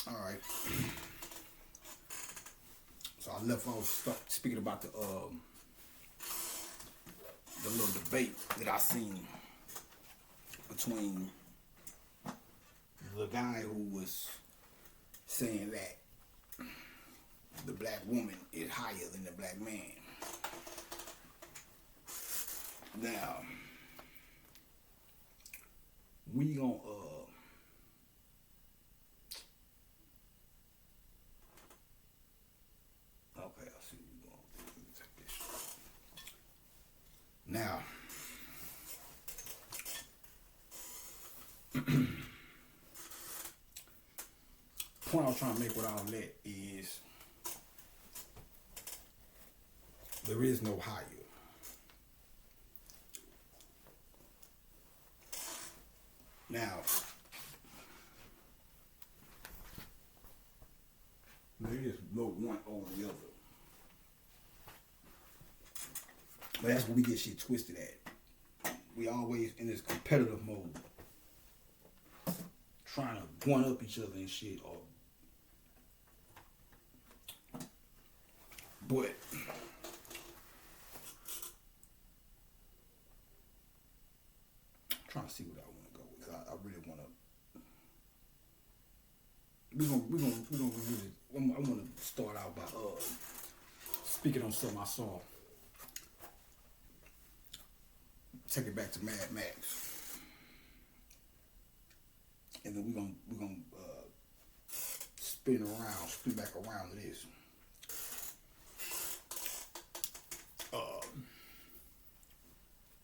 All right. So I left off speaking about the little debate that I seen between the guy who was saying that the black woman is higher than the black man. Now, we gonna okay, I see what we're gonna do. Let me take this. Now, the point I was trying to make with all that is there is no higher. Now, there is no one over the other. But that's where we get shit twisted at. We always in this competitive mode, trying to one up each other and shit. But I'm trying to see what I want to go with. I really want to. We're gonna really. I want to start out by speaking on something I saw. Take it back to Mad Max, and then we're gonna spin back around to this.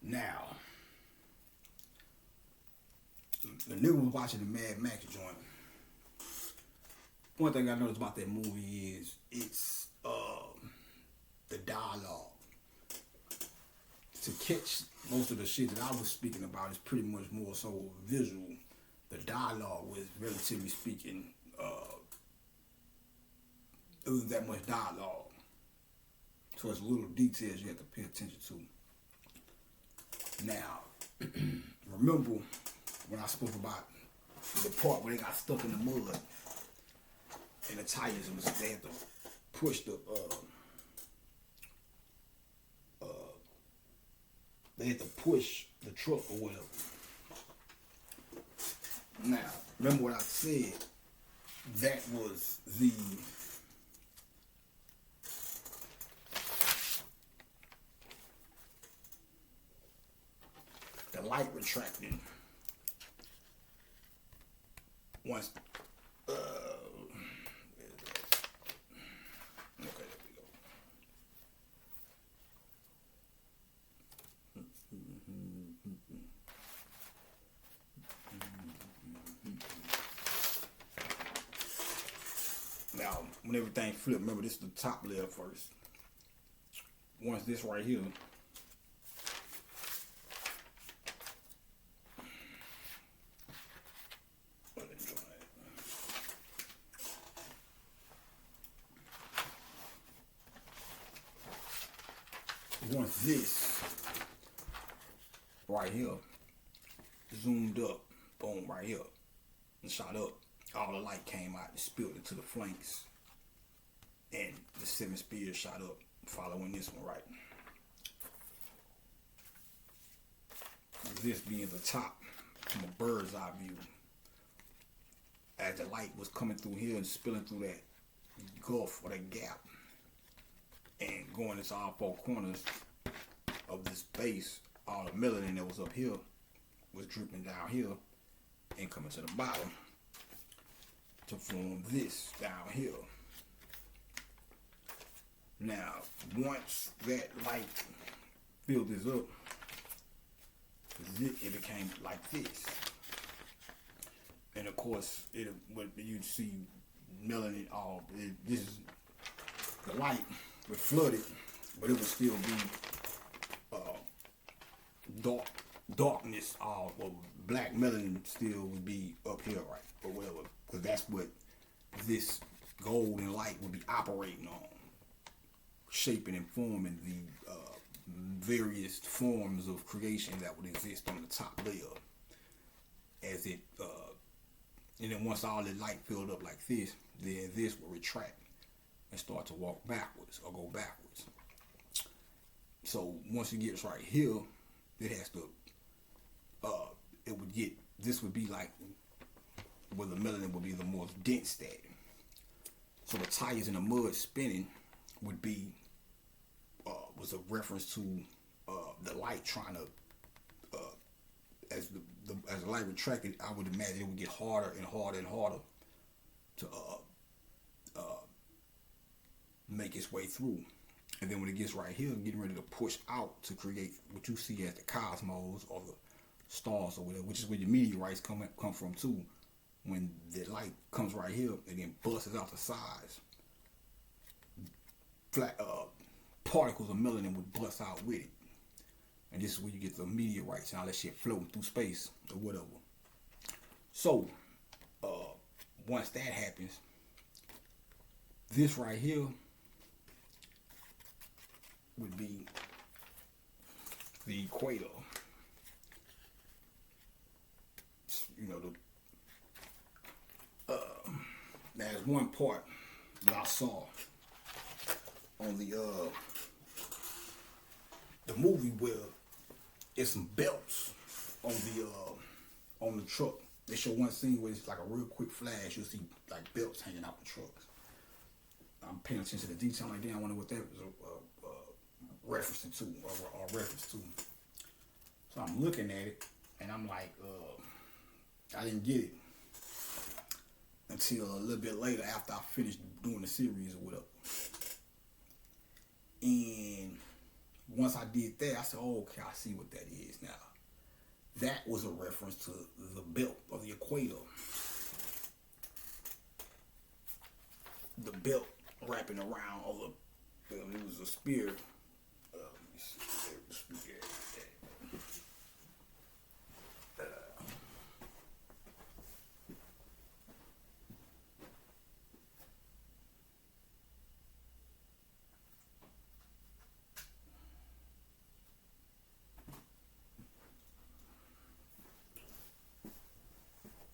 Now, the nigga was watching the Mad Max joint. One thing I noticed about that movie is it's the dialogue. To catch most of the shit that I was speaking about is pretty much more so visual. The dialogue was, relatively speaking, it was that much dialogue. So it's little details you have to pay attention to. Now, remember when I spoke about the part where they got stuck in the mud and the tires was they had to push the truck or whatever. Now, remember what I said? That was the light retracting once okay, there we go. Now, when everything flipped, remember this is the top layer first. Once this right here, once this right here zoomed up, boom, right here, and shot up, all the light came out and spilled into the flanks, and the 7 spears shot up, following this one, right? This being the top from a bird's eye view, as the light was coming through here and spilling through that gulf or that gap, and going into all 4 corners of this base, all the melanin that was up here was dripping down here and coming to the bottom to form this down here. Now, once that light filled this up, it became like this. And of course, you'd see melanin this is the light would flood it, but it would still be darkness, or black melanin still would be up here, right, or whatever, because that's what this golden light would be operating on, shaping and forming the various forms of creation that would exist on the top layer as it And then once all the light filled up like this, then this will retract and start to walk backwards or go backwards. So once it gets right here, it has to, it would get, this would be like where the melanin would be the more dense state. So the tires in the mud spinning would be, was a reference to the light trying to, as the light retracted, I would imagine it would get harder and harder and harder to make its way through. And then when it gets right here, getting ready to push out to create what you see as the cosmos or the stars or whatever, which is where your meteorites come from too. When the light comes right here and then busts out the sides, flat particles of melanin would bust out with it. And this is where you get the meteorites and all that shit floating through space or whatever. So, once that happens, this right here would be the equator. You know, there's one part that I saw on the movie where it's some belts on the truck. They show one scene where it's like a real quick flash. You'll see like belts hanging out the trucks. I'm paying attention to the detail like that. I wonder what that was referencing to or reference to. So I'm looking at it and I'm like, I didn't get it until a little bit later after I finished doing the series or whatever. And once I did that, I said, oh, okay, I see what that is now. That was a reference to the belt or the equator. The belt wrapping around all the, it was a spear.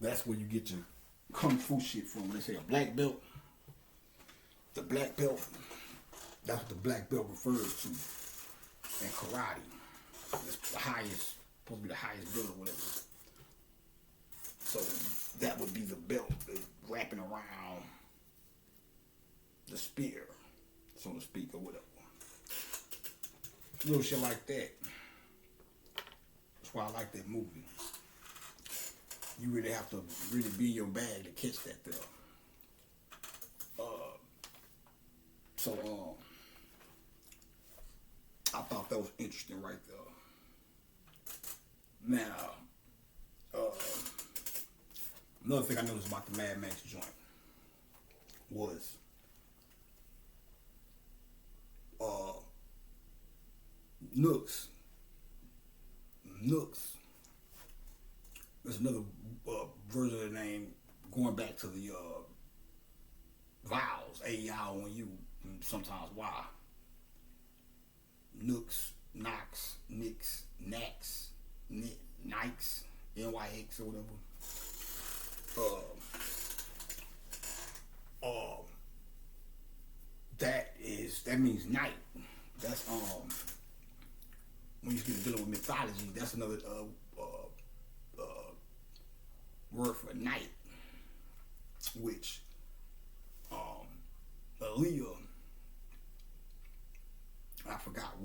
That's where you get your kung fu shit from. When they say a black belt, the black belt, that's what the black belt refers to in karate. It's the highest, supposed to be the highest belt or whatever. So that would be the belt wrapping around the spear, so to speak, or whatever. Little shit like that. That's why I like that movie. You really have to really be in your bag to catch that there. I thought that was interesting right there. Now, another thing I noticed about the Mad Max joint was Nooks. There's another version of the name going back to the vowels, A-I-O-N-U, and sometimes Y. Nooks, Knox, Nicks, Nax, Nikes, N-Y-X or whatever. That means night. That's when you get dealing with mythology, that's another word for night, which Aaliyah, I forgot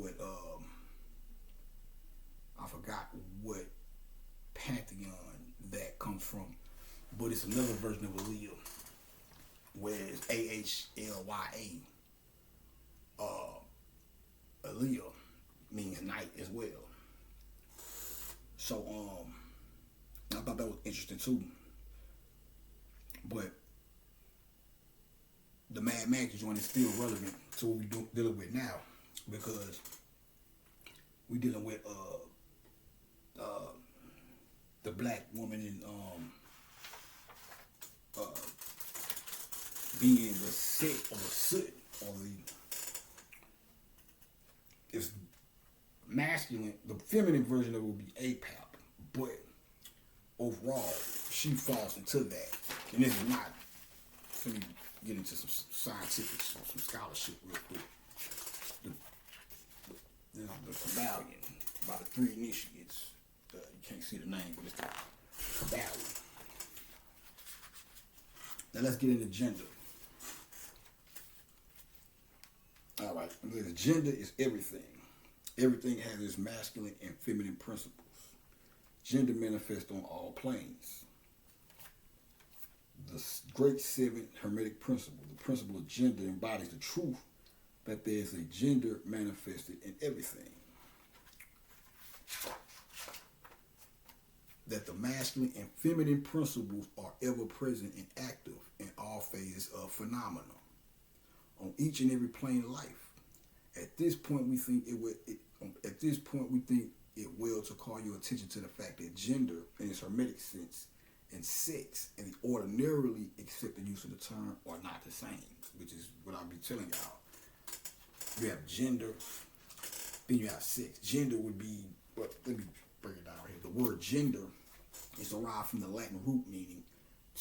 what pantheon that comes from, but it's another version of Aaliyah where it's A-H-L-Y-A. Aaliyah means night as well. So I thought that was interesting too. But the Mad Max joint is still relevant to what we're dealing with now, because we're dealing with the black woman in being the set or the soot or it's masculine. The feminine version of it would be APAP, but overall she falls into that. And this is not, let me get into some scientific, some scholarship real quick. The Kabbalion by the three initiates. You can't see the name, but it's the Kabbalion. Now let's get into gender. All right, gender is everything. Everything has its masculine and feminine principles. Gender manifests on all planes. The great seven Hermetic principle, the principle of gender, embodies the truth that there is a gender manifested in everything. That the masculine and feminine principles are ever present and active in all phases of phenomena on each and every plane of life. At this point, we think it will to call your attention to the fact that gender, in its hermetic sense, and sex, and the ordinarily accepted use of the term, are not the same, which is what I'll be telling y'all. You have gender, then you have sex. Gender would be, well, let me break it down here. The word gender is derived from the Latin root meaning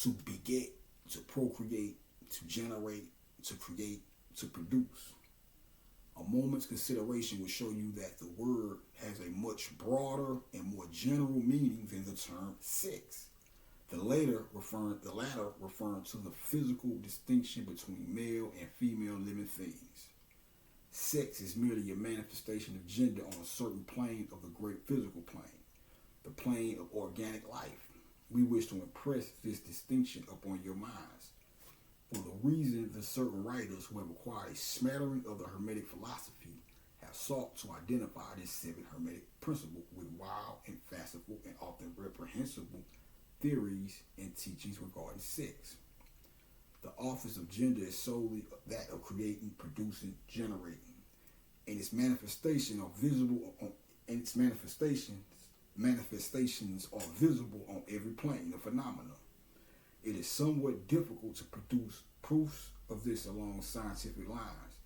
to beget, to procreate, to generate, to create, to produce. A moment's consideration will show you that the word has a much broader and more general meaning than the term sex. The latter referring to the physical distinction between male and female living things. Sex is merely a manifestation of gender on a certain plane of the great physical plane, the plane of organic life. We wish to impress this distinction upon your minds, for the reason that certain writers who have acquired a smattering of the Hermetic philosophy have sought to identify this seventh Hermetic principle with wild and fanciful and often reprehensible theories and teachings regarding sex. The office of gender is solely that of creating, producing, generating, and its manifestations are visible are visible on every plane of phenomena. It is somewhat difficult to produce proofs of this along scientific lines.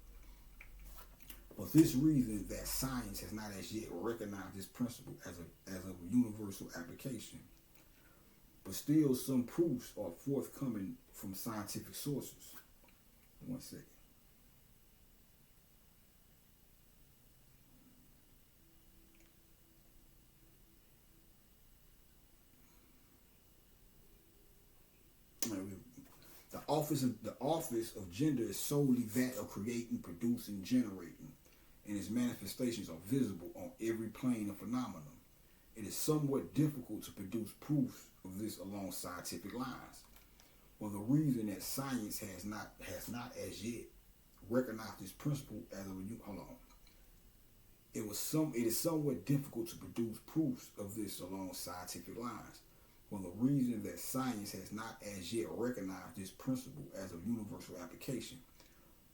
For this reason, that science has not as yet recognized this principle as a universal application. But still, some proofs are forthcoming from scientific sources. One second. The office of gender is solely that of creating, producing, generating, and its manifestations are visible on every plane of phenomena. It is somewhat difficult to produce proofs of this along scientific lines. For the reason that science has not as yet recognized this principle as it is somewhat difficult to produce proofs of this along scientific lines. For the reason that science has not as yet recognized this principle as a universal application,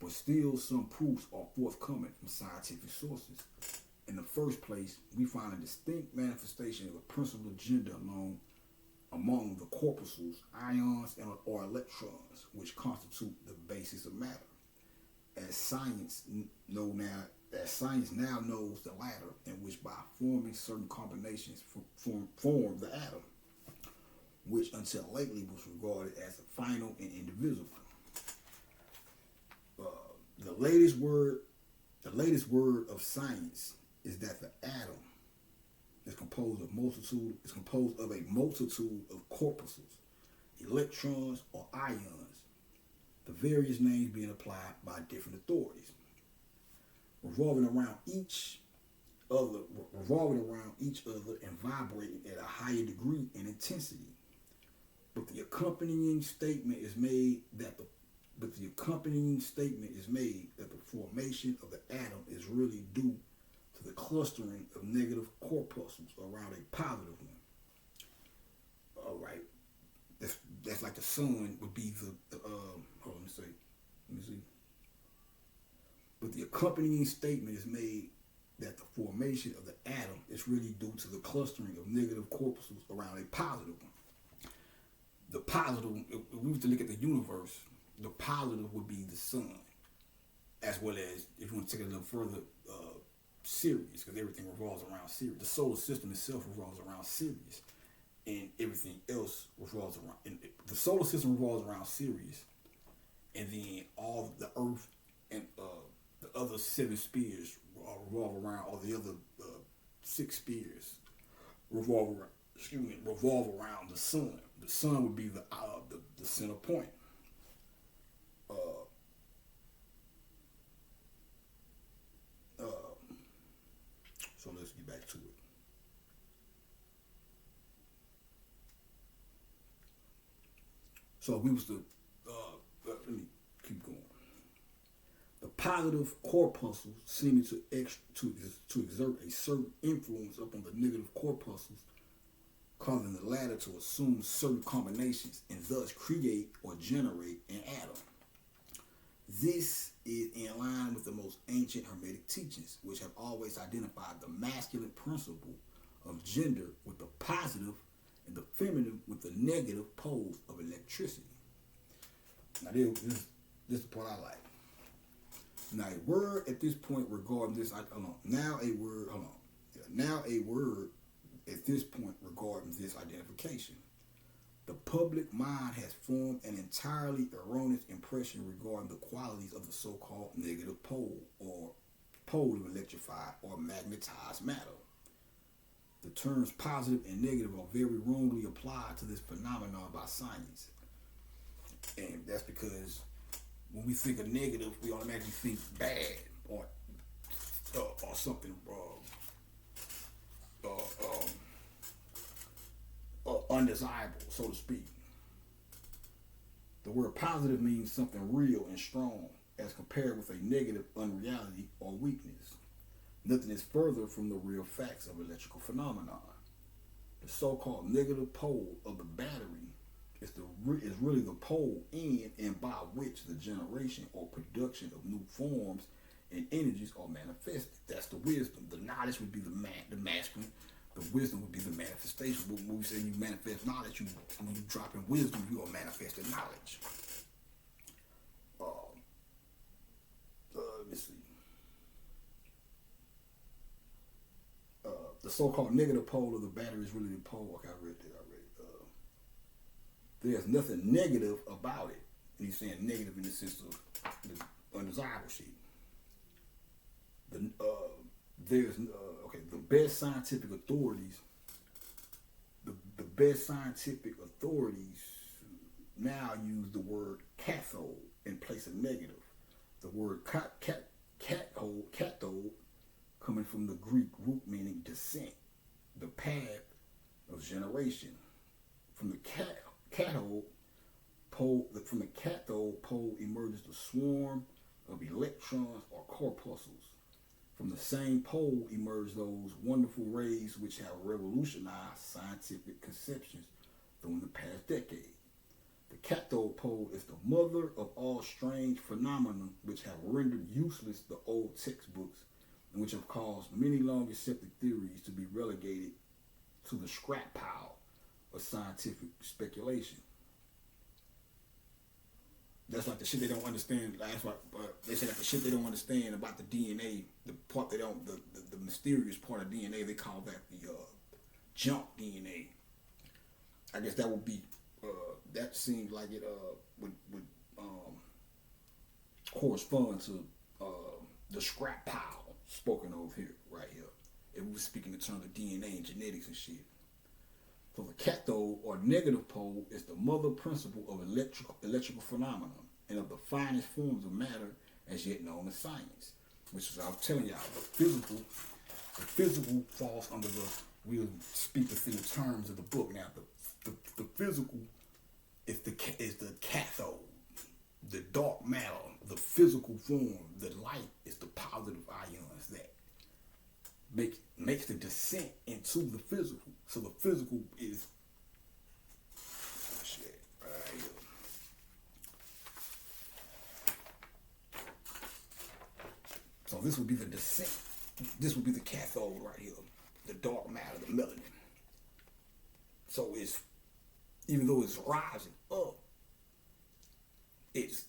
but still some proofs are forthcoming from scientific sources. In the first place, we find a distinct manifestation of the principle of gender among the corpuscles, ions, or electrons, which constitute the basis of matter. As science now knows the latter, in which by forming certain combinations form the atom, which until lately was regarded as the final and indivisible. The latest word of science is that the atom is composed of a multitude of corpuscles, electrons or ions, the various names being applied by different authorities, revolving around each other and vibrating at a higher degree and intensity. But the accompanying statement is made that the formation of the atom is really due to the clustering of negative corpuscles around a positive one. All right, that's like the sun would be let me see. But the accompanying statement is made that the formation of the atom is really due to the clustering of negative corpuscles around a positive one. The positive, if we were to look at the universe, the positive would be the sun, as well as, if you want to take it a little further, Sirius, because everything revolves around Sirius. The solar system itself revolves around Sirius. and everything else revolves around. And the solar system revolves around Sirius, and then all the Earth and the other seven spheres revolve around, or the other six spheres revolve around. Revolve around the sun. The sun would be the center point. Uh, uh, so let's get back to it. So we was to let me keep going. The positive corpuscles seeming to exert a certain influence upon the negative corpuscles, causing the latter to assume certain combinations and thus create or generate an atom. This is in line with the most ancient Hermetic teachings, which have always identified the masculine principle of gender with the positive and the feminine with the negative poles of electricity. Now, this is the part I like. Now, a word at this point regarding this, Now a word at this point regarding this identification. The public mind has formed an entirely erroneous impression regarding the qualities of the so-called negative pole, or pole of electrified or magnetized matter. The terms positive and negative are very wrongly applied to this phenomenon by science. And that's because when we think of negative, we automatically think bad or something undesirable, so to speak. The word positive means something real and strong as compared with a negative unreality or weakness. Nothing is further from the real facts of electrical phenomenon. The so-called negative pole of the battery is really the pole in and by which the generation or production of new forms and energies are manifested. That's the wisdom. The knowledge would be the masculine. The wisdom would be the manifestation. When we say you manifest knowledge, when you drop in wisdom, you are manifesting knowledge. Let me see. The so-called negative pole of the battery is really the pole. Okay, I read that already. There's nothing negative about it. And he's saying negative in the sense of the undesirable shit. The best scientific authorities, now use the word cathode in place of negative. The word cathode, coming from the Greek root meaning descent, the path of generation. From the cathode pole emerges the swarm of electrons or corpuscles. From the same pole emerge those wonderful rays which have revolutionized scientific conceptions during the past decade. The cathode pole is the mother of all strange phenomena which have rendered useless the old textbooks and which have caused many long accepted theories to be relegated to the scrap pile of scientific speculation. That's like the shit they don't understand. That's why they say that the shit they don't understand about the DNA, the part they don't, the mysterious part of DNA, they call that the junk DNA. I guess that would be, that seems like it would correspond to the scrap pile spoken of here, right here. If we were speaking in terms of DNA and genetics and shit. So the cathode or negative pole is the mother principle of electrical phenomena and of the finest forms of matter as yet known as science. Which is, I was telling y'all, the physical falls under we'll speak within the terms of the book. Now, the physical is the cathode, the dark matter, the physical form. The light is the positive ions that makes the descent into the physical. So the physical is shit right here. So this would be the descent. This would be the cathode right here, the dark matter, the melanin. So it's, even though it's rising up, it's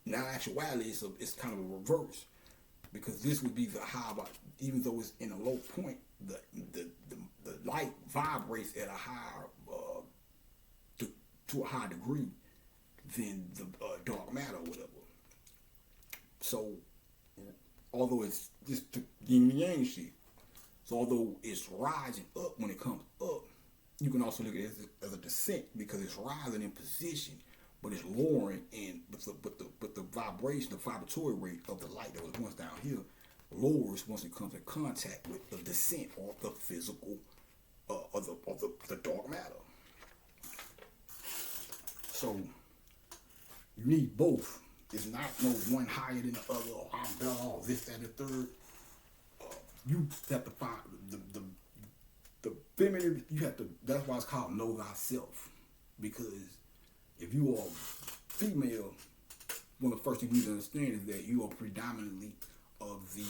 now actuality it's kind of a reverse. because this would be the high, even though it's in a low point, the light vibrates at a higher, to a high degree than the dark matter or whatever. So, although it's just the yin and yang shit, so although it's rising up when it comes up, you can also look at it as a descent because it's rising in position, but it's lowering in, but the vibration, the vibratory rate of the light that was once down here lowers once it comes in contact with the descent or the physical or the dark matter. So you need both. It's not no one higher than the other, or I'm better, or this, that, and the third. You have to find the feminine. You have to. That's why it's called know thyself, because if you are female, one of the first things you need to understand is that you are predominantly of the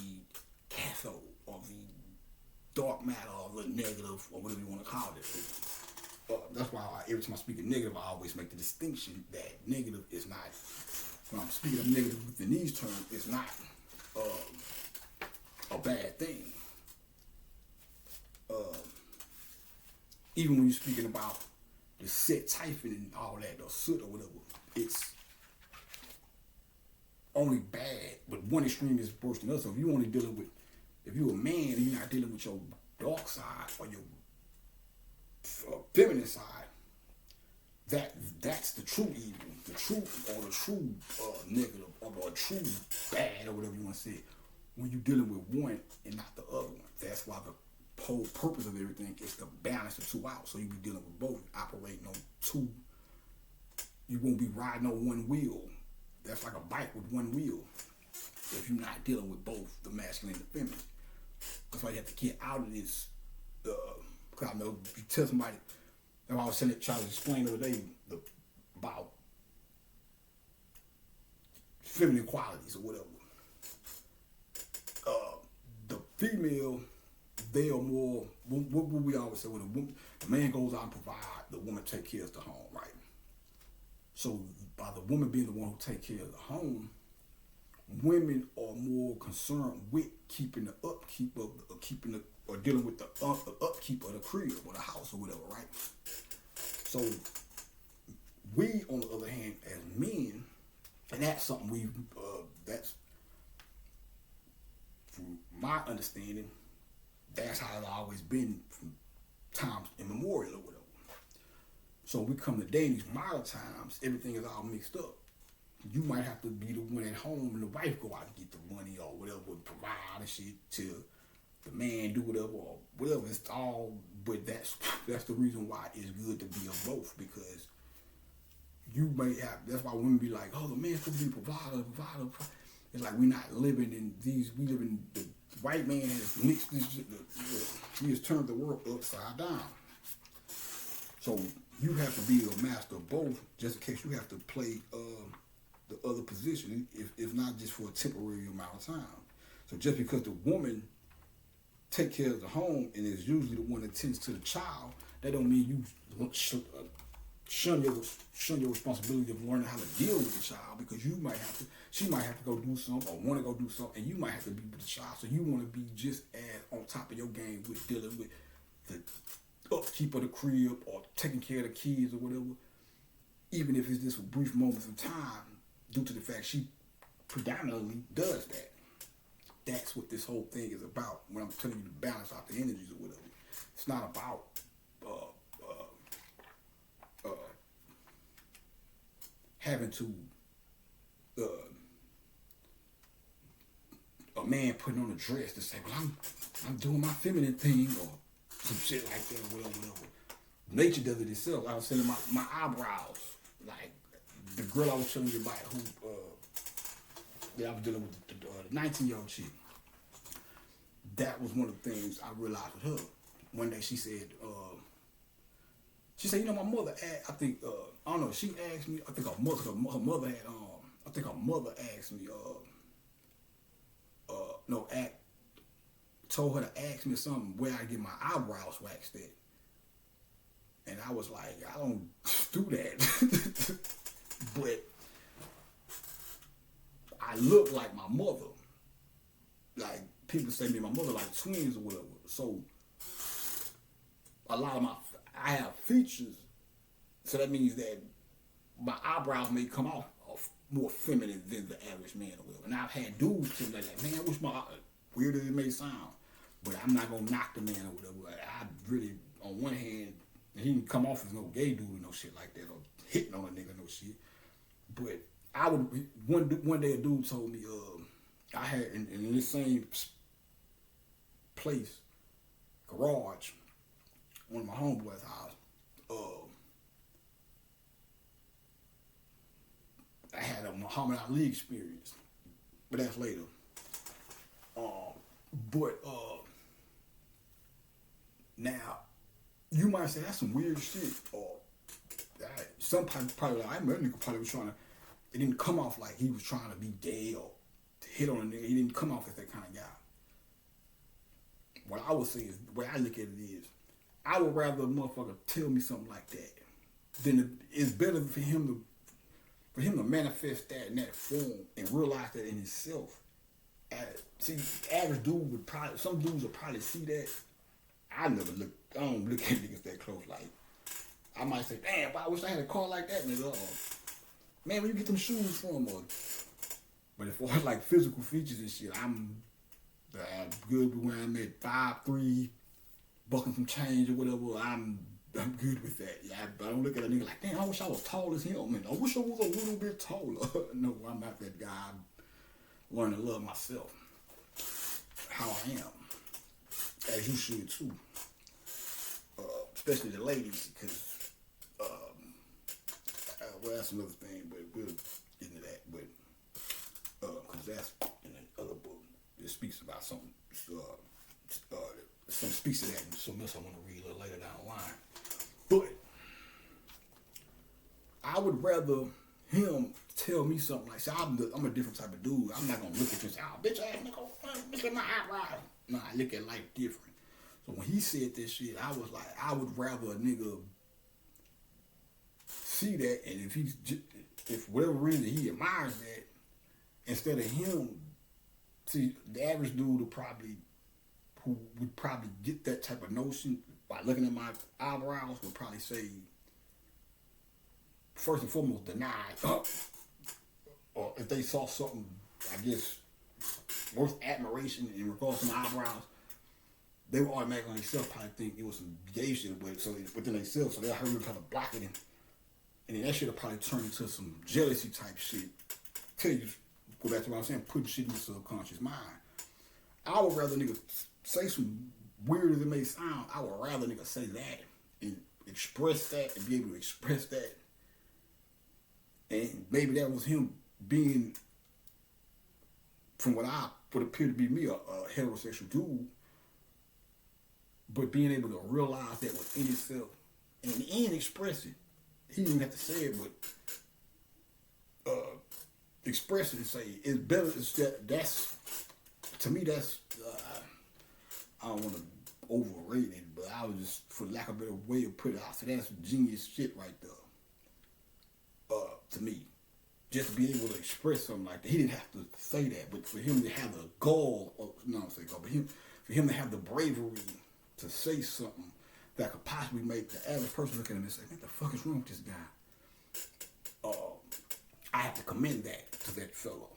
cathode, or the dark matter, or the negative, or whatever you want to call it. That's why every time I speak of negative, I always make the distinction that negative is not, when I'm speaking of negative within these terms, it's not a bad thing. Even when you're speaking about the set typhon and all that, or soot or whatever, it's only bad, but one extreme is worse than the other. So if you're only dealing with, if you're a man and you're not dealing with your dark side or your feminine side, that's the true evil, the true negative, or the true bad, or whatever you want to say. When you're dealing with one and not the other one, that's why the whole purpose of everything is to balance the two out. So you be dealing with both, operating on two. You won't be riding on one wheel. That's like a bike with one wheel. If you're not dealing with both the masculine and the feminine, that's why you have to get out of this. Because I know you tell somebody, and I was trying to explain the other day about feminine qualities or whatever. The female, they are more, what we always say, when the man goes out and provide, the woman take care of the home, right? So by the woman being the one who take care of the home, women are more concerned with keeping the upkeep of, or dealing with the upkeep of the crib or the house or whatever, right? So we, on the other hand, as men, and that's something that's, from my understanding, that's how it's always been from times immemorial or whatever. So we come today in these modern times, everything is all mixed up. You might have to be the one at home and the wife go out and get the money or whatever, provide and shit till the man do whatever or whatever. It's all, but that's the reason why it's good to be of both, because you may have, that's why women be like, oh, the man's supposed to be provider. It's like we're not living in these, we live in, the white man has mixed this, he has turned the world upside down. So you have to be a master of both, just in case you have to play the other position, if not just for a temporary amount of time. So just because the woman take care of the home and is usually the one that tends to the child, that don't mean you shun your responsibility of learning how to deal with the child, because you might have to, she might have to go do something or want to go do something, and you might have to be with the child. So you want to be just as on top of your game with dealing with the upkeep of the crib or taking care of the kids or whatever, even if it's just for brief moments of time, due to the fact she predominantly does that. That's what this whole thing is about when I'm telling you to balance out the energies or whatever. It's not about having to a man putting on a dress to say, well, I'm doing my feminine thing or some shit like that, whatever. Nature does it itself. I was saying my eyebrows, like the girl I was telling you about who that I was dealing with, the 19-year-old chick. That was one of the things I realized with her. One day she said, you know, my mother, I think, I don't know, she asked me, I think her mother had, I think her mother asked me, told her to ask me something where I get my eyebrows waxed at. And I was like, I don't do that. But I look like my mother. people say me and my mother like twins or whatever. So a lot of I have features, so that means that my eyebrows may come off more feminine than the average man or whatever. And I've had dudes tell me like, man, I wish my, weird as it may sound, but I'm not gonna knock the man or whatever. I really, on one hand, he didn't come off as no gay dude or no shit like that, or hitting on a nigga, no shit. But I would, one day a dude told me, I had in this same place, garage, one of my homeboys' house, I had a Muhammad Ali experience, but that's later. Now, you might say that's some weird shit, or some probably like, I remember nigga probably was trying to, it didn't come off like he was trying to be gay or to hit on a nigga. He didn't come off as that kind of guy. What I would say is, the way I look at it is, I would rather a motherfucker tell me something like that than it's better for him to manifest that in that form and realize that in himself. See, average dude would probably, some dudes would probably see that. I don't look at niggas that close. Like, I might say, damn, I wish I had a car like that, nigga. Man, where you get them shoes from? But if I like physical features and shit, I'm good with when I'm at 5'3", bucking some change or whatever. I'm good with that. Yeah, I don't look at a nigga like, damn, I wish I was tall as him, man. I wish I was a little bit taller. No, I'm not that guy. I learn to love myself, how I am, as you should too. Especially the ladies, because well, that's another thing, but we'll get into that. But because that's in another book. It speaks about something. Some speaks to that, and something else I want to read a little later down the line. But I would rather him tell me something like, see, I'm a different type of dude. I'm not gonna look at you and say, oh, bitch ass nigga, look at my eyebrow. No, I look at life different. So when he said this shit, I was like, I would rather a nigga see that, and if for whatever reason he admires that, instead of him, see, the average dude who would probably get that type of notion by looking at my eyebrows would probably say, first and foremost, deny, or if they saw something, I guess, worth admiration in regards to my eyebrows, they would automatically themselves probably think it was some gay shit, but so within themselves, so they'll hurry and try to block it, and then that shit will probably turn into some jealousy type shit. Tell you, go back to what I'm saying, putting shit in the subconscious mind. I would rather nigga say some weird as it may sound, I would rather nigga say that and express that and be able to express that. And maybe that was him being, from what would appear to be me, a heterosexual dude, but being able to realize that within himself and express it. He didn't have to say it, but express it and say it's better. That's to me. That's I don't want to overrate it, but I was just, for lack of a better way of putting it, I said that's genius shit right there. To me, just to be able to express something like that, he didn't have to say that, but for him to have the gall, for him to have the bravery to say something that could possibly make the average person look at him and say, what the fuck is wrong with this guy? I have to commend that to that fellow.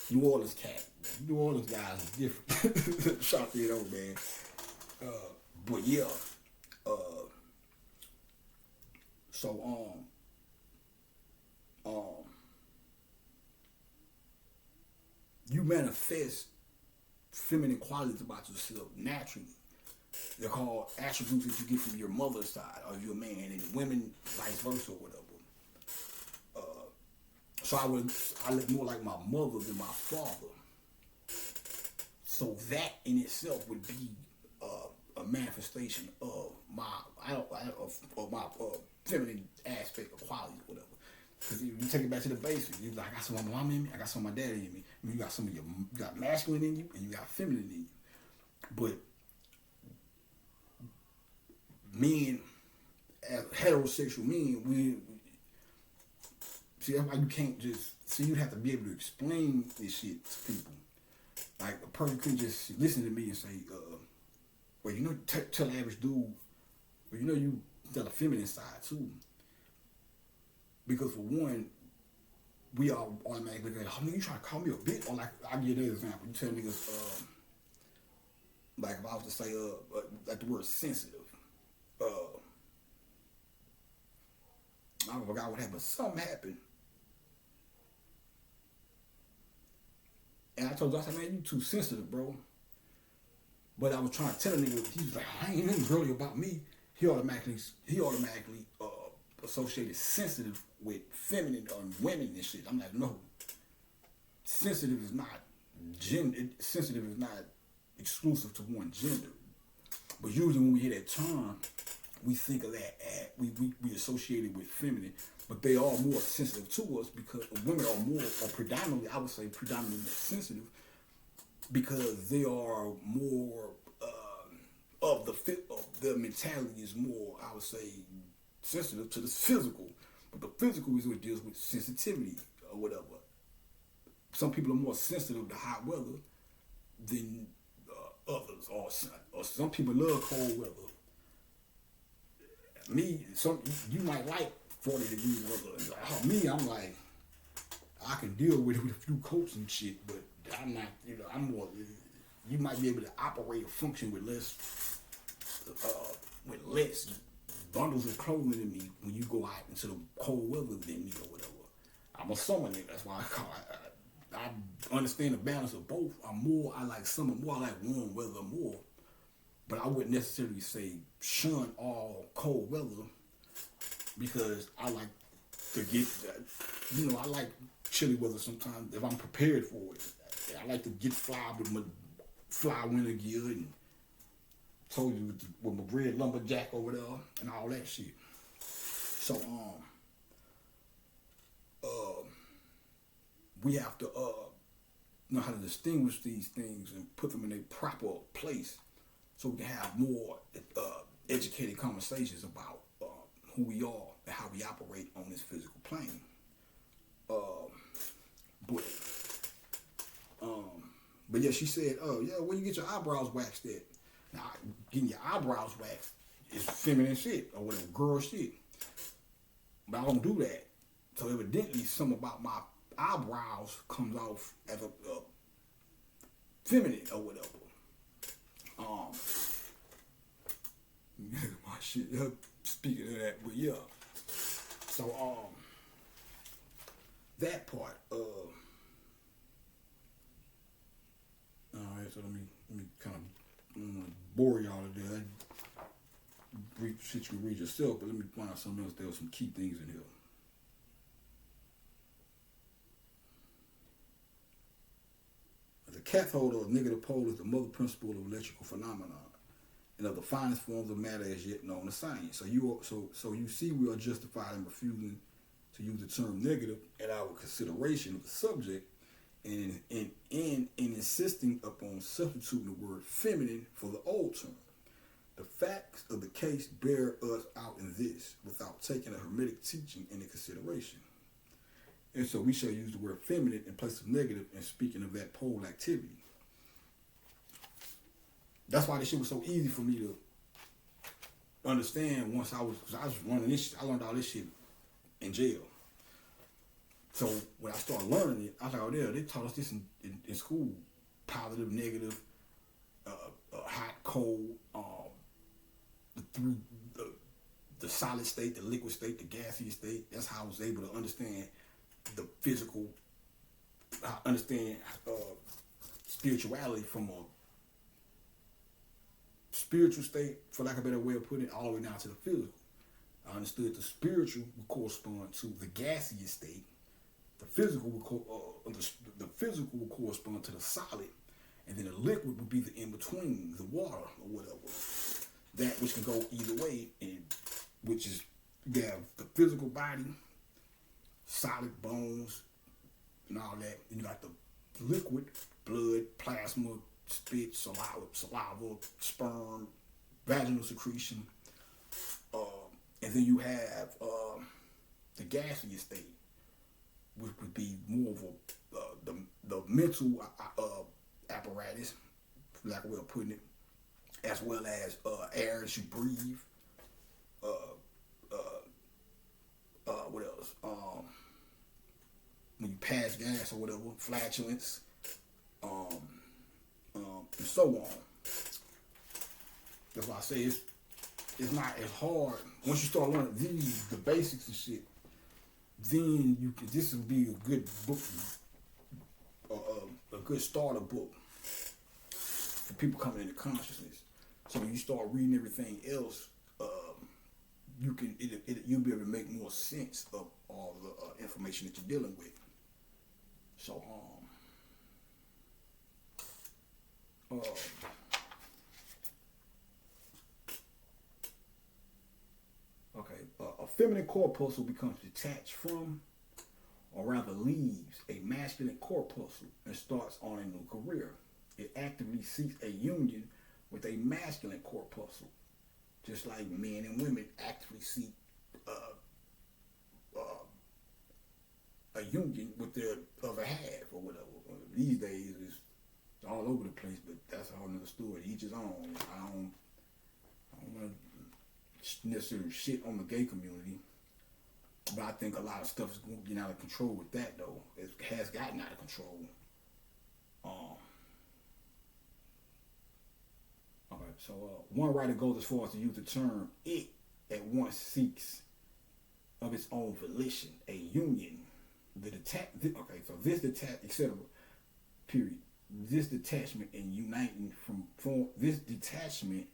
New Orleans cat. New Orleans guys is different. Shout to you, man. But yeah. You manifest feminine qualities about yourself naturally. They're called attributes that you get from your mother's side, or if you're a man, and women vice versa or whatever. So I look more like my mother than my father. So that in itself would be a manifestation of my feminine aspect of qualities or whatever. Because you take it back to the basics, you like, I got some of my mom in me, I got some of my daddy in me. I mean, you got masculine in you and you got feminine in you. But men, as heterosexual men, see, that's why you can't just, see, you have to be able to explain this shit to people. Like a person could just listen to me and say, well, you know, tell the average dude, well, you know, you got a feminine side too. Because for one, we all automatically go, oh, man, you trying to call me a bitch? Or like, I'll give you an example. You tell niggas, like if I was to say, like the word sensitive, I forgot what happened. Something happened. And I told you, I said, man, you too sensitive, bro. But I was trying to tell a nigga, he was like, I ain't nothing girly about me. He automatically associated sensitive with feminine or women and shit. I'm like, no. Sensitive is not sensitive is not exclusive to one gender. But usually when we hear that term, we think of that we associate it with feminine, but they are more sensitive to us because women are more, or predominantly, I would say predominantly more sensitive because they are more of their mentality is more, I would say, sensitive to the physical, but the physical is what deals with sensitivity or whatever. Some people are more sensitive to hot weather than others, or some people love cold weather. Me, you might like 40 degrees weather. Like, me, I'm like, I can deal with it with a few coats and shit, but I'm not, you know, I'm more, you might be able to operate or function with less bundles of clothing than me when you go out into the cold weather than me or whatever. I'm a summer nigga, that's why I understand the balance of both. I like summer more, I like warm weather more. But I wouldn't necessarily say shun all cold weather because I like to get, you know, I like chilly weather sometimes if I'm prepared for it. I like to get fly with my fly winter gear and told you with my red lumberjack over there and all that shit. So, we have to know how to distinguish these things and put them in a proper place so we can have more educated conversations about who we are and how we operate on this physical plane. But yeah, she said, oh yeah, where you get your eyebrows waxed at? Now, getting your eyebrows waxed is feminine shit or whatever, girl shit. But I don't do that. So evidently, something about my eyebrows comes off as a feminine or whatever. My shit. Speaking of that, but yeah. So that part. Alright, so let me kind of bore y'all to death. Shit you can read yourself, but let me point out something else. There were some key things in here. The cathode or negative pole is the mother principle of electrical phenomena and of the finest forms of matter as yet known as science. So you see we are justified in refusing to use the term negative in our consideration of the subject and in insisting upon substituting the word feminine for the old term. The facts of the case bear us out in this without taking a Hermetic teaching into consideration. And so we shall use the word feminine in place of negative in speaking of that pole activity. That's why this shit was so easy for me to understand once I was running this shit. I learned all this shit in jail. So when I started learning it, I was like, oh, they taught us this in school. Positive, negative, hot, cold, the solid state, the liquid state, the gaseous state. That's how I was able to understand the physical, understand spirituality from a spiritual state, for lack of a better way of putting it, all the way down to the physical. I understood the spiritual would correspond to the gaseous state. The physical would correspond to the solid, and then the liquid would be the in between, the water or whatever. That which can go either way, and which is you have the physical body, solid bones, and all that. And you got the liquid, blood, plasma, spit, saliva, sperm, vaginal secretion, and then you have the gaseous state, which would be more of a the mental apparatus, for lack of a way of putting it, as well as air that you breathe. What else? When you pass gas or whatever, flatulence, and so on. That's why I say it's not as hard once you start learning the basics and shit. Then you can. This would be a good book, a good starter book for people coming into consciousness. So when you start reading everything else, you'll be able to make more sense of all the information that you're dealing with. So a feminine corpuscle becomes detached from, or rather leaves, a masculine corpuscle and starts on a new career. It actively seeks a union with a masculine corpuscle, just like men and women actively seek a union with their other half or whatever. These days it's all over the place, but that's a whole nother story. Each his own. I don't want to necessarily shit on the gay community, but I think a lot of stuff is getting out of control with that, though. It has gotten out of control. Okay, so one writer goes as far as to use the term "it" at once seeks of its own volition a union. Etc. Period. This detachment and uniting form this detachment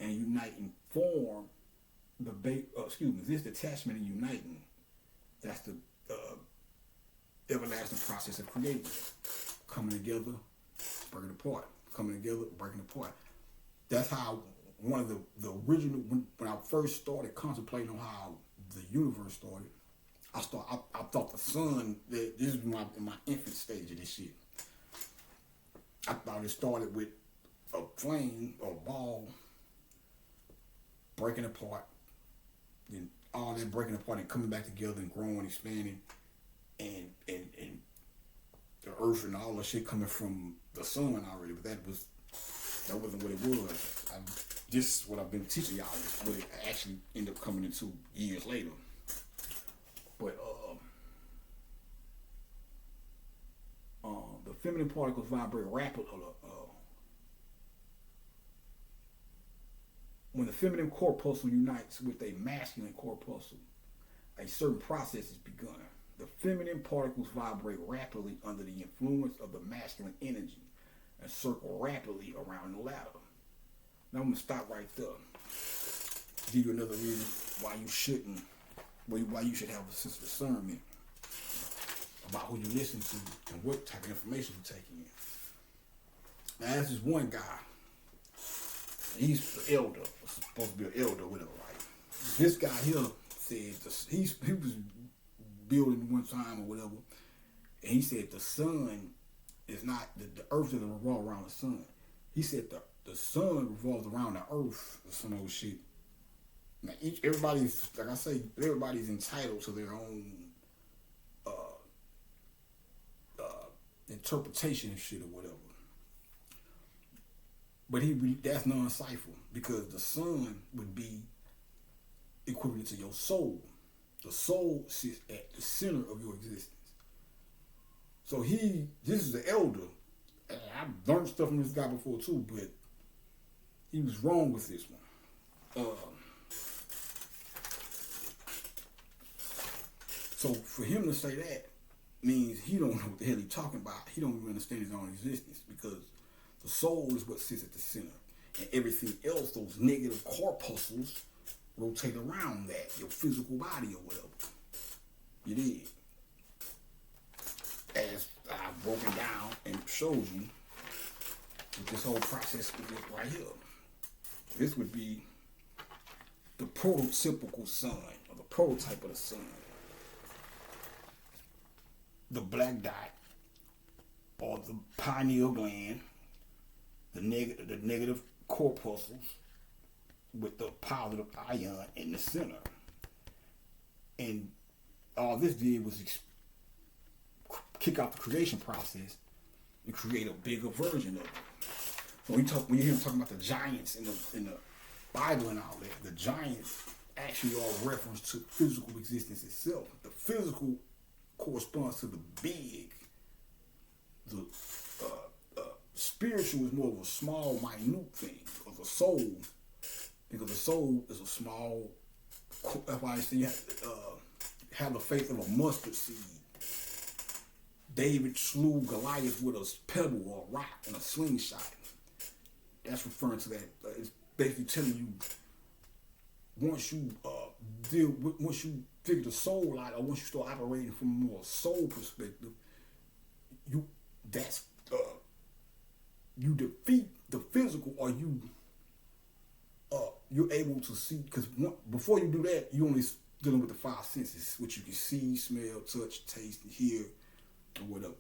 and uniting form the this detachment and uniting, that's the everlasting process of creating, coming together, breaking apart, coming together, breaking apart. That's how one of the original, when I first started contemplating on how the universe started, I thought the sun, this is in my infant stage of this shit. I thought it started with a flame or a ball breaking apart, then all that breaking apart and coming back together and growing, expanding, and the earth and all the shit coming from the sun already. But that wasn't what it was. This is what I've been teaching y'all. This is what it actually ended up coming into years later. But the feminine particles vibrate rapidly. When the feminine corpuscle unites with a masculine corpuscle, a certain process is begun. The feminine particles vibrate rapidly under the influence of the masculine energy and circle rapidly around the latter. Now I'm going to stop right there. Give you another reason why you should have a sense of discernment about who you listen to and what type of information you take in. Now there's this one guy. He's the elder, supposed to be an elder, whatever, right? This guy here said he was building one time or whatever, and he said the sun is not, the earth doesn't revolve around the sun. He said the sun revolves around the earth or some old shit. Now everybody's, like I say, everybody's entitled to their own interpretation of shit or whatever. But that's non-cipher, because the sun would be equivalent to your soul. The soul sits at the center of your existence. So this is the elder. I've learned stuff from this guy before too, but he was wrong with this one. So for him to say that means he don't know what the hell he's talking about. He don't even understand his own existence, because the soul is what sits at the center. And everything else, those negative corpuscles, rotate around that, your physical body or whatever. You did. As I've broken down and showed you with this whole process right here. This would be the prototypical sun, or the prototype of the sun. The black dot, or the pineal gland, the negative corpuscles with the positive ion in the center. And all this did was kick out the creation process and create a bigger version of it. So when you hear him talking about the giants in the Bible and all that, the giants actually are reference to physical existence itself. The physical corresponds to the big. The spiritual is more of a small, minute thing of the soul, because the soul is a small. That's why I say you have the faith of a mustard seed. David slew Goliath with a pebble or a rock and a slingshot. That's referring to that. It's basically telling you once you figure the soul out, or once you start operating from a more soul perspective, you defeat the physical, or you're able to see, because before you do that, you only dealing with the five senses, which you can see, smell, touch, taste, and hear, or whatever.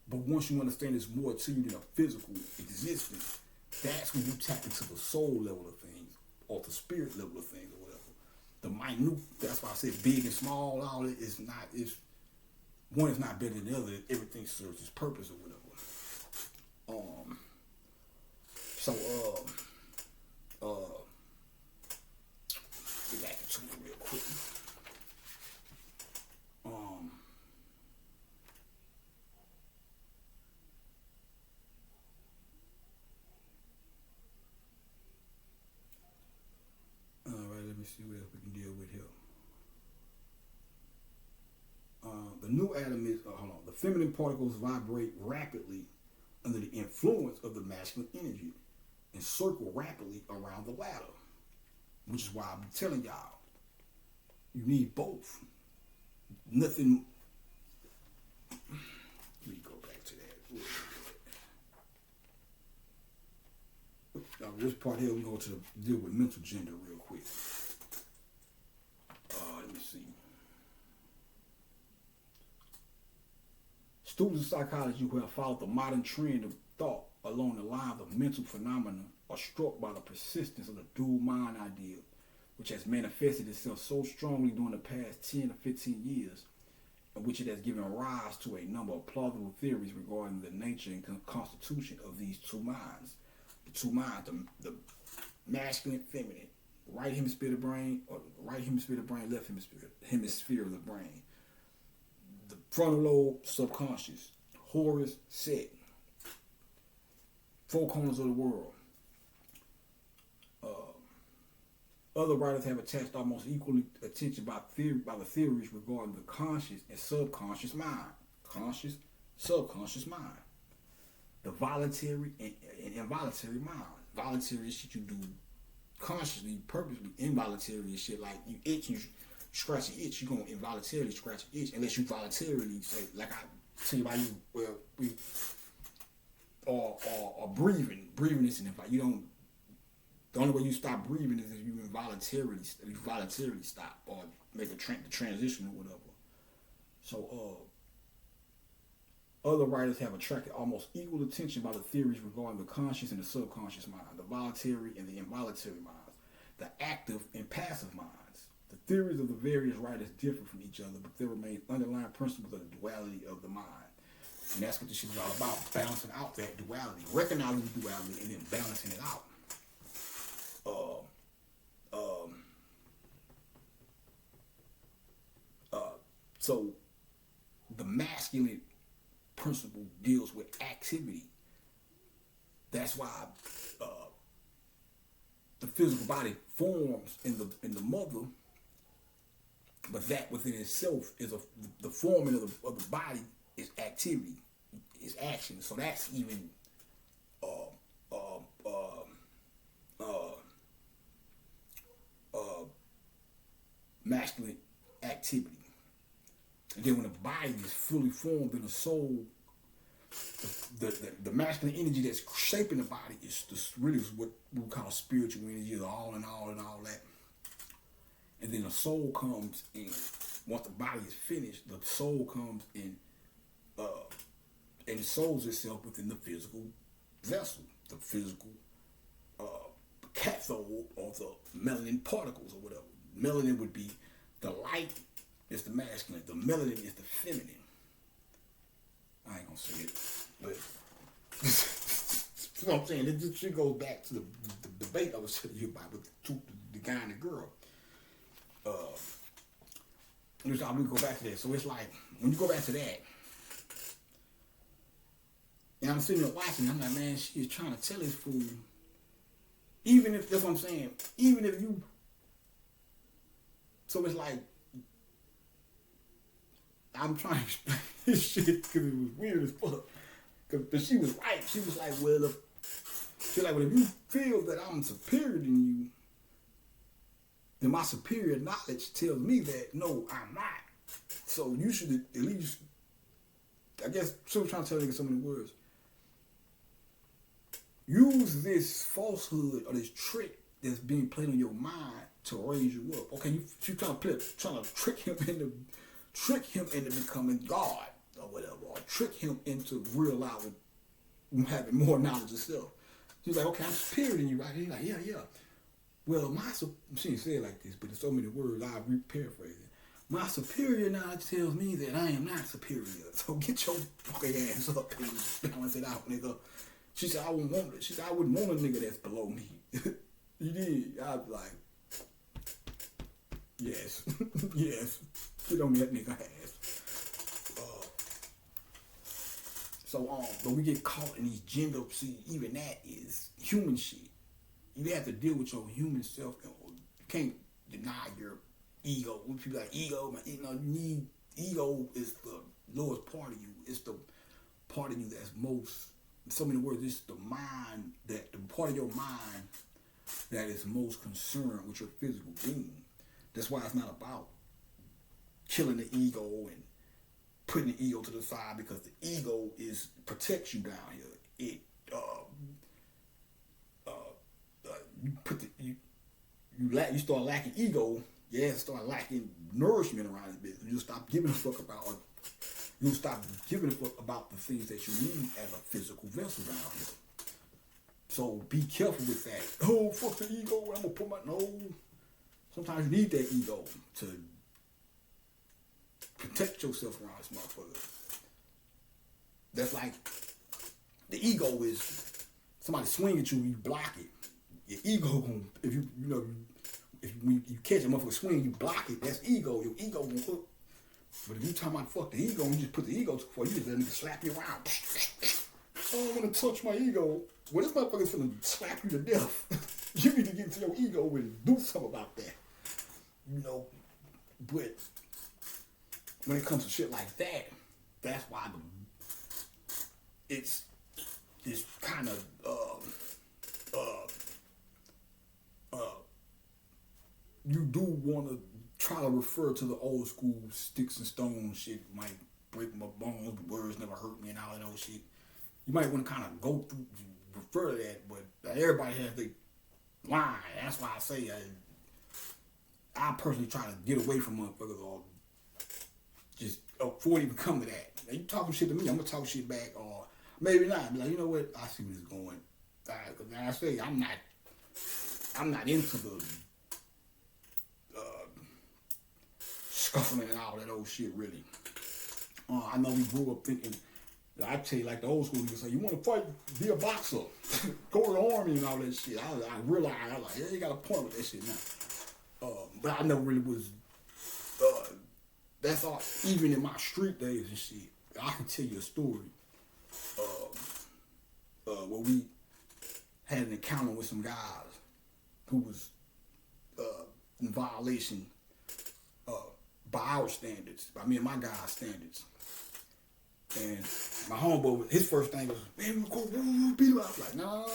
But once you understand there's more to you than a physical existence, that's when you tap into the soul level of things, or the spirit level of things, or whatever. The minute, that's why I said big and small, all it is not, one is not better than the other. Everything serves its purpose or whatever. Get back into it real quick. All right, let me see what else we can deal with here. The new atom is, the feminine particles vibrate rapidly under the influence of the masculine energy and circle rapidly around the latter, which is why I'm telling y'all, you need both. Nothing. Let me go back to that. Now, this part here, we're going to deal with mental gender real quick. Let me see. Students of psychology who have followed the modern trend of thought along the lines of mental phenomena are struck by the persistence of the dual mind idea, which has manifested itself so strongly during the past 10 to 15 years, in which it has given rise to a number of plausible theories regarding the nature and constitution of these two minds. The two minds, the masculine, feminine, right hemisphere of the brain, or right hemisphere of the brain, left hemisphere of the brain. The frontal lobe, subconscious, Horus, Set, four corners of the world. Other writers have attached almost equally attention by the theories regarding the conscious and subconscious mind. Conscious, subconscious mind. The voluntary and involuntary mind. Voluntary is shit you do consciously, purposely. Involuntary is shit like you itch, you scratch an itch, you're going to involuntarily scratch an itch unless you voluntarily say, like I tell you about you, well, or breathing. Breathing is an invite. You don't. The only way you stop breathing is if you voluntarily stop or make the transition or whatever. So, other writers have attracted almost equal attention by the theories regarding the conscious and the subconscious mind, the voluntary and the involuntary minds, the active and passive minds. The theories of the various writers differ from each other, but there remain underlying principles of the duality of the mind. And that's what this shit is all about, balancing out that duality, recognizing the duality and then balancing it out. So the masculine principle deals with activity. That's why the physical body forms in the mother, but that within itself is the forming of the body is activity, is action. So that's even masculine activity. And then when the body is fully formed in the soul, the masculine energy that's shaping the body is really what we call spiritual energy, the all in all and all that. And then the soul comes in. Once the body is finished, the soul comes in and souls itself within the physical vessel, the physical cathode or the melanin particles or whatever. Melanin would be the light is the masculine, the melanin is the feminine. I ain't gonna say it, but You know what I'm saying? This shit goes back to the debate I was telling you about with the guy and the girl. We go back to that. So it's like, when you go back to that, and I'm sitting there watching, I'm like, man, she is trying to tell this fool, even if, that's what I'm saying, even if you, so it's like, I'm trying to explain this shit because it was weird as fuck. But she was right. She was like, well, if you feel that I'm superior than you, then my superior knowledge tells me that, no, I'm not. So you should at least, I guess, she was trying to tell me in so many words, use this falsehood or this trick that's being played on your mind to raise you up. Okay, she's trying to trick him into becoming God or whatever, or trick him into realizing having more knowledge of self. She's like, okay, I'm superior than you, right? He's like, yeah. Well, she didn't say it like this, but in so many words, I'll paraphrase it. My superior knowledge tells me that I am not superior. So get your fucking ass up and balance it out, nigga. She said, I wouldn't want it. She said, I wouldn't want a nigga that's below me. You did. I was like, yes. Yes. Get on that nigga ass. But we get caught in these gender, see, even that is human shit. You have to deal with your human self. You can't deny your ego. When people like ego, you need, ego is the lowest part of you. It's the part of you that's most, in so many words, it's the mind, the part of your mind that is most concerned with your physical being. That's why it's not about killing the ego and putting the ego to the side, because the ego protects you down here. You start lacking ego, start lacking nourishment around this business. You'll stop giving a fuck about, or you'll stop giving a fuck about the things that you need as a physical vessel down here. So be careful with that. Oh, fuck the ego, I'm gonna put my, no. Sometimes you need that ego to protect yourself around this motherfucker. That's like, the ego is, somebody swing at you, you block it. Your ego, if you catch a motherfucker swing, you block it, that's ego. Your ego won't hook. But if you talking about fuck the ego, and you just put the ego before you just let nigga slap you around. I don't want to touch my ego. Well, this motherfucker's gonna slap you to death. You need to get into your ego and do something about that. But when it comes to shit like that, that's why it's kind of you do want to try to refer to the old school sticks and stones shit. Might break my bones, but words never hurt me, and all that old shit. You might want to kind of go through, refer to that, but everybody has their line. That's why I say I personally try to get away from motherfuckers, or just before it even come to that. Now, you talking shit to me, I'm gonna talk shit back, or maybe not. Be like, you know what? I see where it's going. Because now I say I'm not into the scuffling and all that old shit, really. I know we grew up thinking, I tell you, like the old school people say, you want to fight, be a boxer, go to the army and all that shit. I realized, I was like, yeah, you got a point with that shit now. But I never really was, that's all, even in my street days and shit, I can tell you a story where we had an encounter with some guys who was in violation by our standards, by me and my guys' standards. And my homeboy, his first thing was, man, we're going to beat him up. I was like, nah.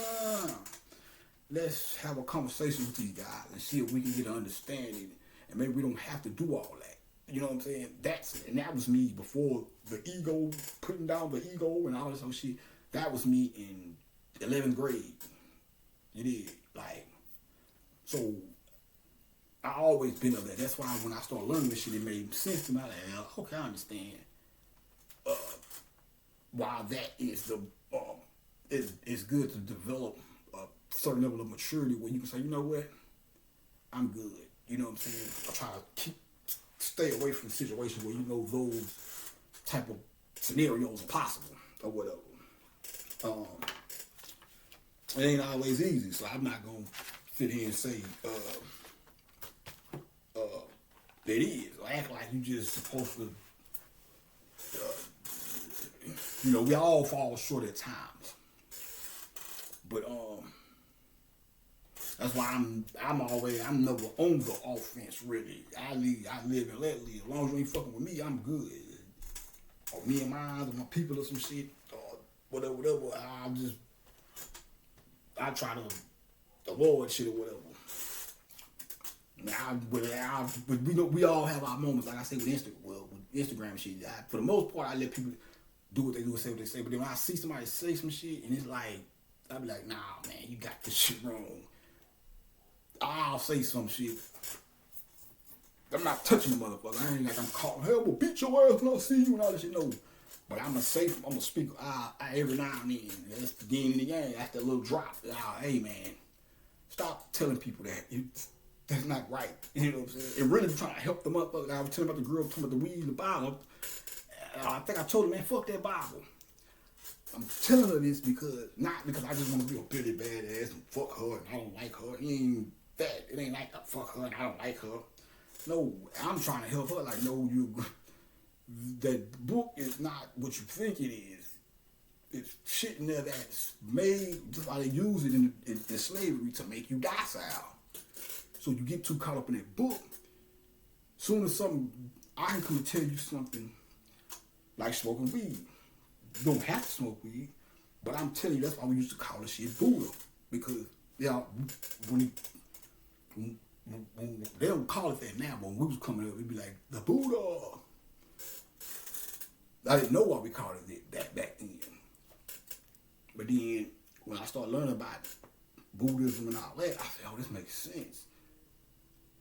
Let's have a conversation with these guys and see if we can get an understanding, and maybe we don't have to do all that. You know what I'm saying? That was me before the ego, putting down the ego and all this other shit. That was me in 11th grade. You did. Like, so I always been of that. That's why when I started learning this shit, it made sense to me. I was like, okay, I understand why that is the it's good to develop a certain level of maturity where you can say, you know what, I'm good. You know what I'm saying? I try to stay away from situations where you know those type of scenarios are possible or whatever. it ain't always easy. So I'm not gonna sit here and say that it is. Or act like you just supposed to. We all fall short at times. But that's why I'm never on the offense really. I live and let live. As long as you ain't fucking with me, I'm good. Or me and mine, or my people or some shit, or whatever. I try to avoid shit or whatever. But we all have our moments, like I say with Instagram and shit. For the most part, I let people do what they do and say what they say. But then when I see somebody say some shit, and it's like, I be like, nah, man, you got this shit wrong. I'll say some shit. I'm not touching the motherfucker. I ain't like I'm calling, hell, I'm gonna beat your ass when I see you and all that shit. No. But I'm gonna speak every now and then. That's the game in the game. That's that little drop. Hey, man, stop telling people that. That's not right. You know what I'm saying? It really trying to help the motherfucker. I was telling about the girl talking about the weed in the Bible. I think I told her, man, fuck that Bible. I'm telling her this not because I just want to be a Billy badass and fuck her and I don't like her. It ain't that. It ain't like fuck her and I don't like her. No, I'm trying to help her. Like, no, that book is not what you think it is. It's shit in there that's made just like they use it in slavery to make you docile. So you get too caught up in that book. Soon as I can come and tell you something like smoking weed. You don't have to smoke weed, but I'm telling you, that's why we used to call this shit Buddha. Because, when they don't call it that now, but when we was coming up, it'd be like, the Buddha. I didn't know why we called it that back then. But then, when I started learning about Buddhism and all that, I said, oh, this makes sense.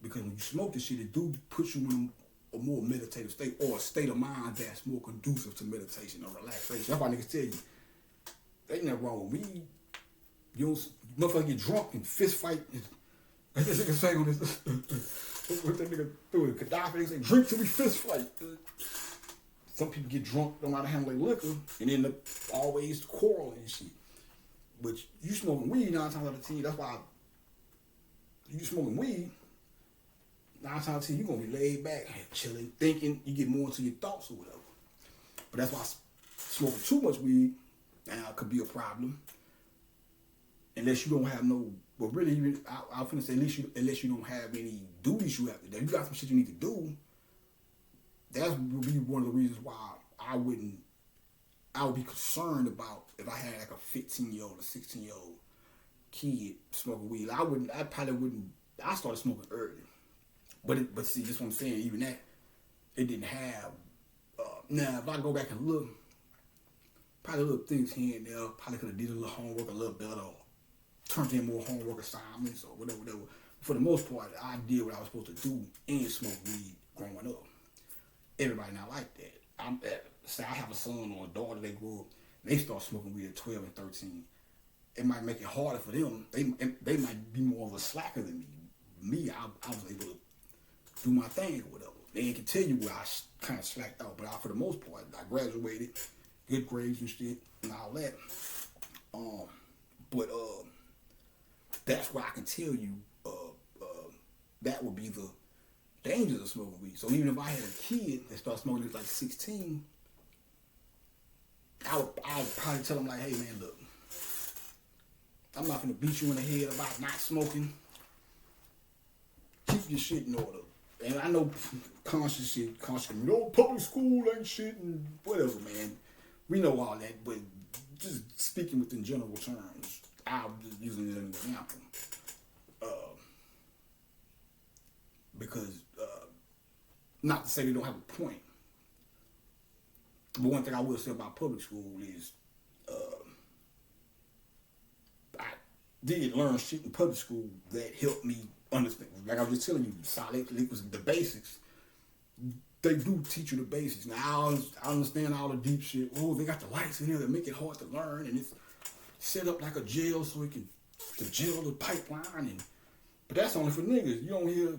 Because when you smoke this shit, it do put you in a more meditative state, or a state of mind that's more conducive to meditation or relaxation. That's why niggas tell you, there ain't nothing wrong with weed. You don't, motherfucker get drunk and fist fight. That nigga say on this, what that nigga do with Gaddafi, they say, drink till we fist fight. Some people get drunk, don't know how to handle their liquor, and end up always quarreling and shit. But you smoking weed 9 times out of 10, that's why you smoking weed, 9 times out of 10, you're going to be laid back, chilling, thinking, you get more into your thoughts or whatever. But that's why smoking too much weed could be a problem. Unless you don't have no, but really, I'm finna say, unless you don't have any duties you have to do. You got some shit you need to do. That would be one of the reasons why I would be concerned about if I had like a 15-year-old or 16-year-old kid smoking weed. I started smoking early. But see, that's what I'm saying, even that, it didn't have, now if I go back and look, probably little things here and there, probably could have did a little homework a little better, or turned in more homework assignments, or whatever. For the most part, I did what I was supposed to do and smoke weed growing up. Everybody not like that. Say I have a son or a daughter, they grow up, they start smoking weed at 12 and 13. It might make it harder for them. They might be more of a slacker than me. Me, I was able to do my thing or whatever. They can tell you where I kind of slacked out, but for the most part, I graduated, good grades and shit, and all that. But that's why I can tell you that would be the dangers of smoking weed. So even if I had a kid that started smoking at like 16, I'd probably tell him like, hey man, look, I'm not gonna beat you in the head about not smoking. Keep your shit in order. And I know conscious, public school ain't shit and whatever, man. We know all that, but just speaking within general terms, I'm just using it as an example. Because, not to say they don't have a point, but one thing I will say about public school is, I did learn shit in public school that helped me understand. Like I was just telling you, solid liquids, the basics. They do teach you the basics. Now I understand all the deep shit. Oh, they got the lights in here that make it hard to learn, and it's set up like a jail so it can jail the pipeline. But that's only for niggas. You don't hear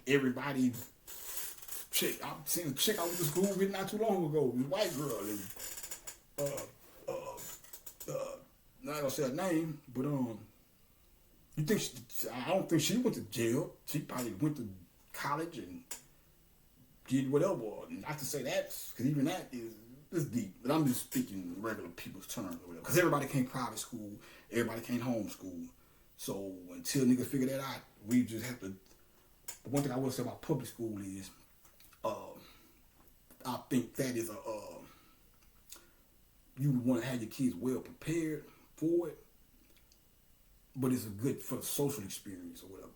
everybody. Chick, I seen a chick I went to school with not too long ago. This white girl, and not gonna say her name, but you think I don't think she went to jail. She probably went to college and did whatever. Not to say that, because even that is deep. But I'm just speaking regular people's terms or whatever. Because everybody can't private school, everybody can't homeschool. So until niggas figure that out, we just have to. The one thing I will say about public school is, I think that is you want to have your kids well prepared for it, but it's a good for the social experience or whatever.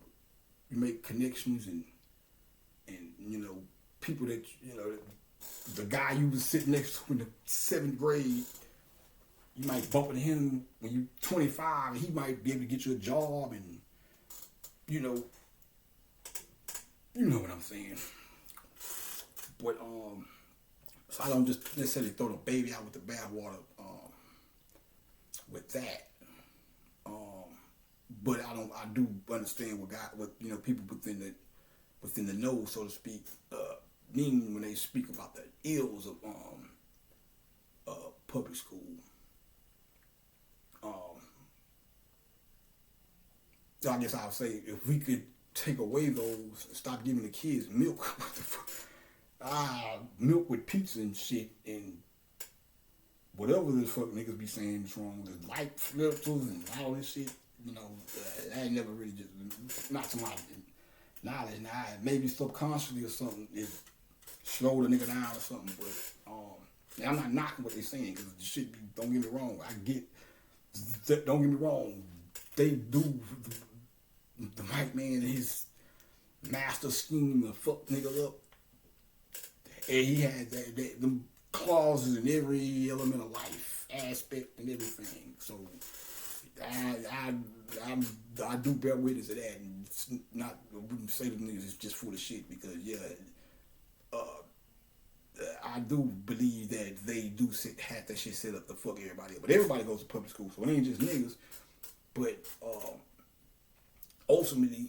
You make connections and you know people that you know the guy you was sitting next to in the 7th grade. You might bump into him when you're 25, and he might be able to get you a job, and you know what I'm saying. But so I don't just necessarily throw the baby out with the bathwater with that. But I do understand what people within the know, so to speak, mean when they speak about the ills of public school. So I guess I would say if we could take away those and stop giving the kids milk, milk with pizza and shit, and whatever the fuck niggas be saying is wrong, the light filters and all this shit, I ain't never really just, not to my knowledge now, maybe subconsciously or something, it slow the nigga down or something, but I'm not knocking what they saying, because the shit be, don't get me wrong, don't get me wrong, they do, the white man and his master scheme to fuck niggas up, and he has them clauses in every element of life, aspect and everything. So I do bear witness to that, and it's not, I wouldn't say the niggas is just full of shit, because I do believe that they do have that shit set up to fuck everybody up. But everybody goes to public school, so it ain't just niggas. But ultimately,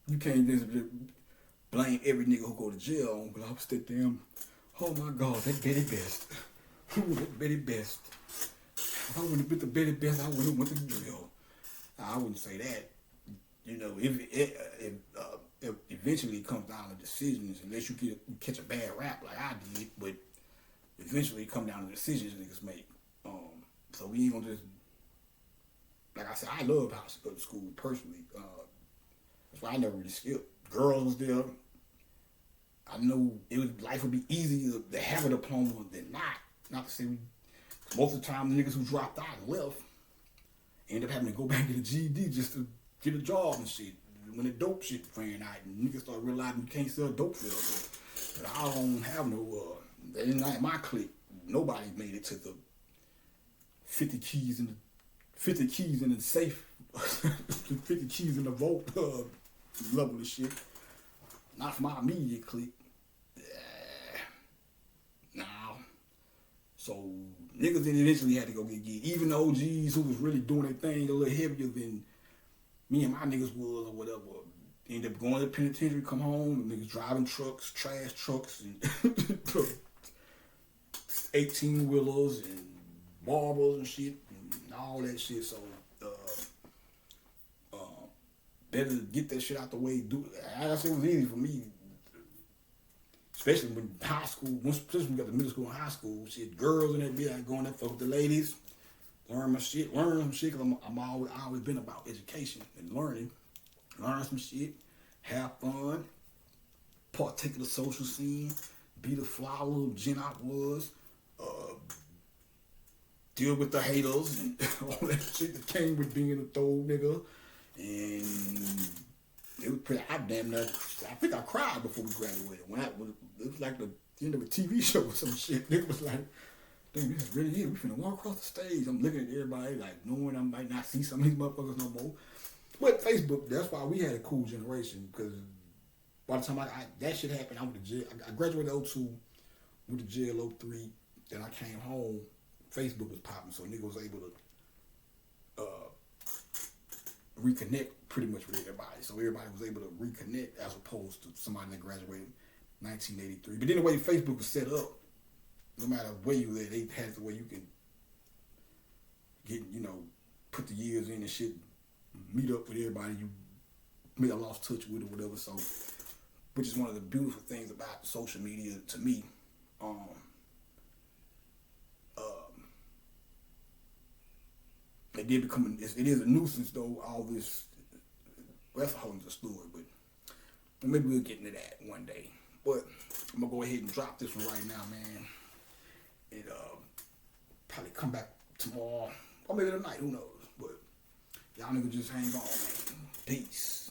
you can't just blame every nigga who go to jail on, because I was that damn, oh my God, that Betty Best. That Betty Best. If I wouldn't have been the Betty Best, I would have went to jail. I wouldn't say that. If eventually it comes down to decisions, unless you catch a bad rap like I did, but eventually it comes down to decisions niggas make. So we ain't gonna just, like I said, I love how to go to school personally. That's why I never really skipped. Girls was there. I know life would be easier to have a diploma than not. Not to say most of the time the niggas who dropped out and left end up having to go back to the GED just to get a job and shit. When the dope shit ran out and niggas started realizing you can't sell dope sales. But I don't have no, not my clique. Nobody made it to the 50 keys in the safe, 50 keys in the vault level of shit. Not from my immediate clique. Nah. So niggas then eventually had to go get. Even the OGs who was really doing their thing a little heavier than me and my niggas was or whatever, ended up going to the penitentiary, come home, niggas driving trucks, trash trucks, and 18-wheelers and barbers and shit, and all that shit. So better to get that shit out the way. I said it was easy for me, especially when high school, especially when we got to middle school and high school, shit, girls and that bitch, I going there, fuck with the ladies, learn some shit, because I always been about education and learn some shit, have fun, partake of the social scene, be the flower of gen I was, deal with the haters and all that shit that came with being a throw nigga. And it was pretty, I think I cried before we graduated. It was like the end of a TV show or some shit. It was like, dang, this is really it. We finna walk across the stage. I'm looking at everybody like knowing I might not see some of these motherfuckers no more. But Facebook, that's why we had a cool generation, because by the time that shit happened, I went to jail. I graduated 02, went to jail 03, then I came home, Facebook was popping, so nigga was able to reconnect pretty much with everybody. So everybody was able to reconnect as opposed to somebody that graduated 1983. But then the way Facebook was set up, no matter where you live, they had the way you can get, put the years in and shit, meet up with everybody you may have lost touch with or whatever. So, which is one of the beautiful things about social media to me. It did become, it is a nuisance though, all this, well, that's a whole other story, but maybe we'll get into that one day. But I'm gonna go ahead and drop this one right now, man. And probably come back tomorrow, or maybe tonight, who knows. But y'all niggas just hang on, man. Peace.